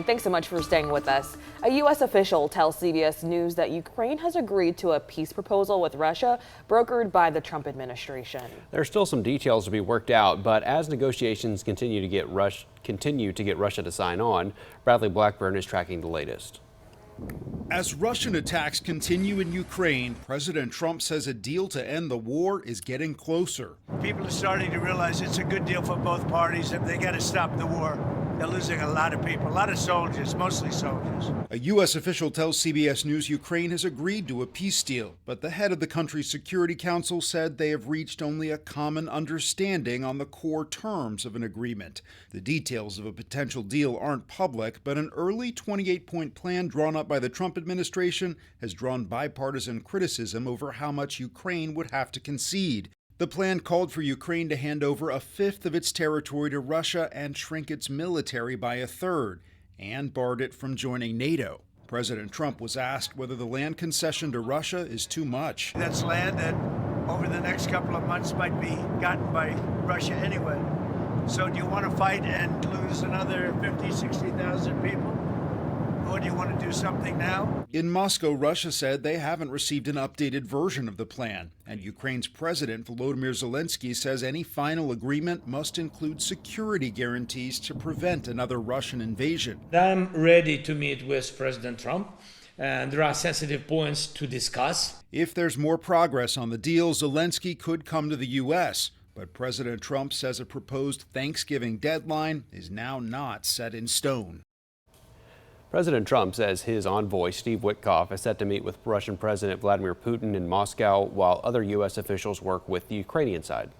Thanks so much for staying with us. A U.S. official tells CBS News that Ukraine has agreed to a peace proposal with Russia brokered by the Trump administration. There are still some details to be worked out, but as negotiations continue to get Russia to sign on, Bradley Blackburn is tracking the latest. As Russian attacks continue in Ukraine, President Trump says a deal to end the war is getting closer. People are starting to realize it's a good deal for both parties and they got to stop the war. They're losing a lot of people, a lot of soldiers, mostly soldiers. A U.S. official tells CBS News Ukraine has agreed to a peace deal, but the head of the country's Security Council said they have reached only a common understanding on the core terms of an agreement. The details of a potential deal aren't public, but an early 28-point plan drawn up by the Trump administration has drawn bipartisan criticism over how much Ukraine would have to concede. The plan called for Ukraine to hand over a fifth of its territory to Russia and shrink its military by a third, and barred it from joining NATO. President Trump was asked whether the land concession to Russia is too much. That's land that over the next couple of months might be gotten by Russia anyway. So do you want to fight and lose another 50, 60,000 people? Or do you want to do something now? In Moscow, Russia said they haven't received an updated version of the plan. And Ukraine's president, Volodymyr Zelenskyy, says any final agreement must include security guarantees to prevent another Russian invasion. I'm ready to meet with President Trump, and there are sensitive points to discuss. If there's more progress on the deal, Zelenskyy could come to the U.S., but President Trump says a proposed Thanksgiving deadline is now not set in stone. President Trump says his envoy, Steve Witkoff, is set to meet with Russian President Vladimir Putin in Moscow, while other U.S. officials work with the Ukrainian side.